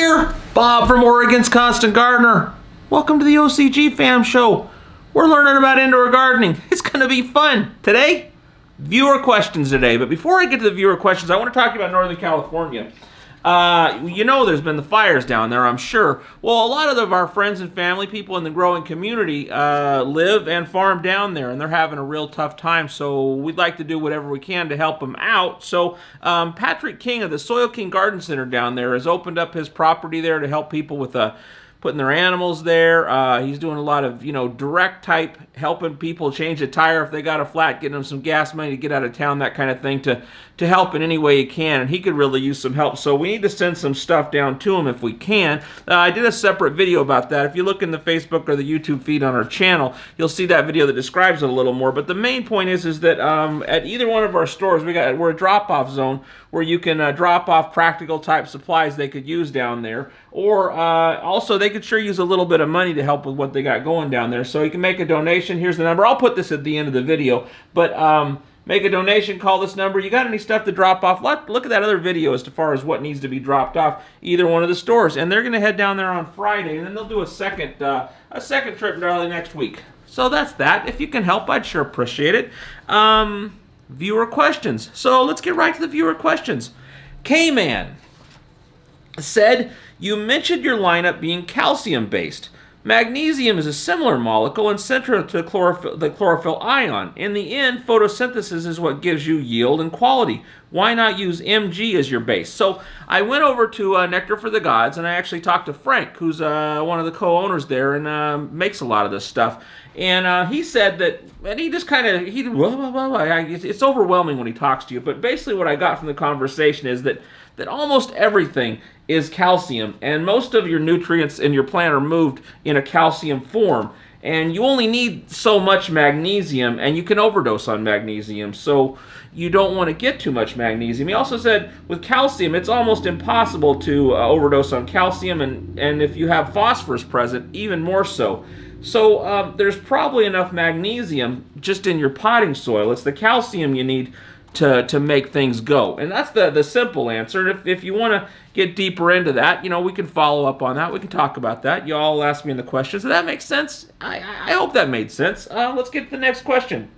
here, Bob from Oregon's Constant Gardener. Welcome to the OCGFAM show. We're learning about indoor gardening. It's going to be fun. Today, viewer questions today. But before I get to the viewer questions, I want to talk about Northern California. You know there's been the fires down there, I'm sure. Well, a lot of our friends and family, people in the growing community, live and farm down there, and they're having a real tough time, so we'd like to do whatever we can to help them out. So Patrick King of the Soil King Garden Center down there has opened up his property there to help people with putting their animals there. He's doing a lot of, direct type, helping people change a tire if they got a flat, getting them some gas money to get out of town, that kind of thing, to help in any way you can. And he could really use some help. So we need to send some stuff down to him if we can. I did a separate video about that. If you look in the Facebook or the YouTube feed on our channel, you'll see that video that describes it a little more. But the main point is that at either one of our stores, we're a drop-off zone where you can drop off practical type supplies they could use down there. Or also they could sure use a little bit of money to help with what they got going down there. So you can make a donation. Here's the number. I'll put this at the end of the video. But make a donation, call this number. You got any stuff to drop off? Look at that other video as far as what needs to be dropped off either one of the stores. And they're going to head down there on Friday, and then they'll do a second trip early next week. So that's that. If you can help, I'd sure appreciate it. Viewer questions. So let's get right to the viewer questions. K-Man said, you mentioned your lineup being calcium-based. Magnesium is a similar molecule and central to the chlorophyll ion. In the end, photosynthesis is what gives you yield and quality. Why not use Mg as your base? So I went over to Nectar for the Gods, and I actually talked to Frank, who's one of the co-owners there and makes a lot of this stuff. And he said that, and he just kind of, it's overwhelming when he talks to you, but basically what I got from the conversation is that almost everything is calcium, and most of your nutrients in your plant are moved in a calcium form, and you only need so much magnesium, and you can overdose on magnesium, so you don't want to get too much magnesium. He also said with calcium, it's almost impossible to overdose on calcium, and if you have phosphorus present, even more so. So there's probably enough magnesium just in your potting soil. It's the calcium you need to make things go. And that's the simple answer. And if you want to get deeper into that, we can follow up on that. We can talk about that. You all asked me in the questions. Does that make sense? I hope that made sense. Let's get to the next question.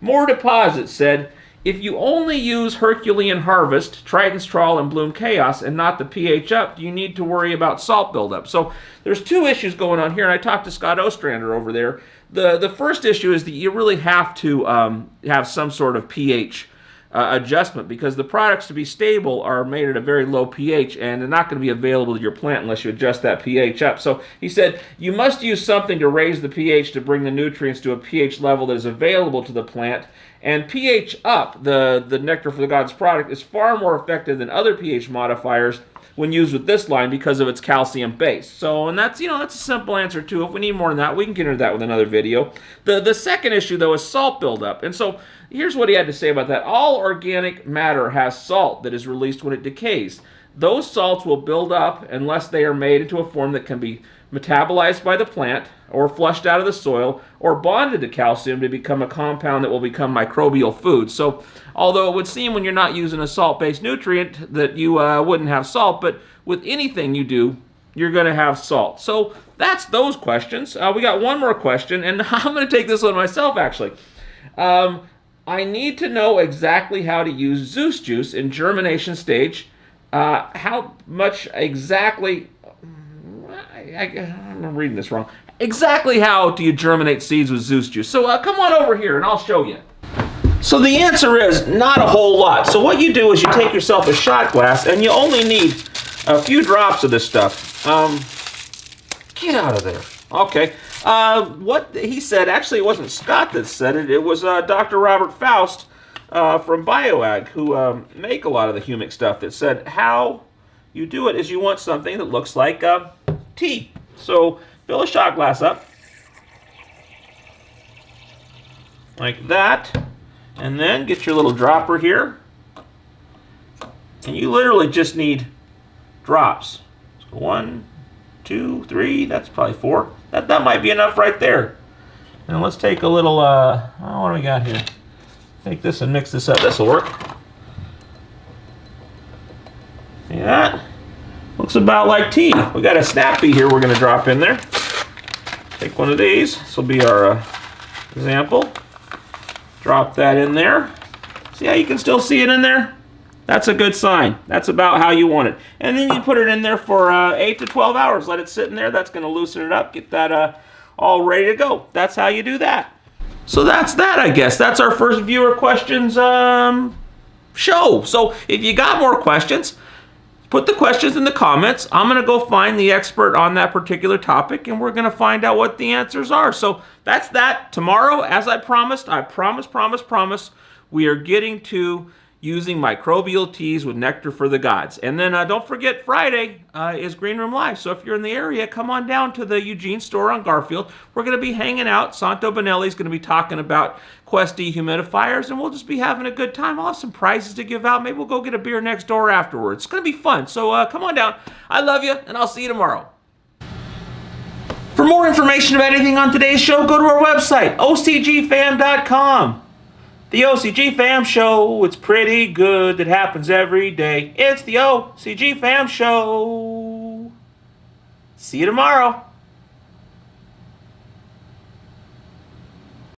More Deposit said, if you only use Herculean Harvest, Triton's Trawl, and Bloom Chaos, and not the pH up, do you need to worry about salt buildup? So there's two issues going on here, and I talked to Scott Ostrander over there. The first issue is that you really have to have some sort of pH adjustment, because the products to be stable are made at a very low pH, and they're not going to be available to your plant unless you adjust that pH up. So he said you must use something to raise the pH to bring the nutrients to a pH level that is available to the plant. And pH up, the Nectar for the Gods product, is far more effective than other pH modifiers when used with this line because of its calcium base. So, and that's a simple answer too. If we need more than that, we can get into that with another video. The second issue though is salt buildup. And so here's what he had to say about that. All organic matter has salt that is released when it decays. Those salts will build up unless they are made into a form that can be metabolized by the plant or flushed out of the soil or bonded to calcium to become a compound that will become microbial food. So although it would seem when you're not using a salt-based nutrient that you wouldn't have salt, but with anything you do, you're going to have salt. So that's those questions. We got one more question, and I'm going to take this one myself actually. I need to know exactly how to use Zeus Juice in germination stage. How much exactly... I'm reading this wrong. Exactly how do you germinate seeds with Zeus Juice? So come on over here and I'll show you. So the answer is not a whole lot. So what you do is you take yourself a shot glass, and you only need a few drops of this stuff. Get out of there. Okay. What he said, actually it wasn't Scott that said it. It was Dr. Robert Faust from BioAg, who make a lot of the humic stuff, that said how you do it is you want something that looks like tea. So fill a shot glass up like that, and then get your little dropper here, and you literally just need drops. So 1, 2, 3, that's probably 4. That might be enough right there. And let's take a little what do we got here? Take this and mix this up. This will work. See that? Looks about like tea. We got a snappy here we're going to drop in there. Take one of these. This will be our example. Drop that in there. See how you can still see it in there? That's a good sign. That's about how you want it. And then you put it in there for 8 to 12 hours. Let it sit in there. That's going to loosen it up. Get that all ready to go. That's how you do that. So that's that, I guess. That's our first viewer questions show. So if you got more questions, put the questions in the comments. I'm going to go find the expert on that particular topic, and we're going to find out what the answers are. So that's that. Tomorrow, as I promised, promise, we are getting to using microbial teas with Nectar for the Gods. And then don't forget, Friday is Green Room Live. So if you're in the area, come on down to the Eugene store on Garfield. We're going to be hanging out. Santo Bonelli's going to be talking about Quest dehumidifiers, and we'll just be having a good time. I'll have some prizes to give out. Maybe we'll go get a beer next door afterwards. It's going to be fun. So come on down. I love you, and I'll see you tomorrow. For more information about anything on today's show, go to our website, OCGFAM.com. The OCG Fam Show, it's pretty good. It happens every day. It's the OCG Fam Show. See you tomorrow.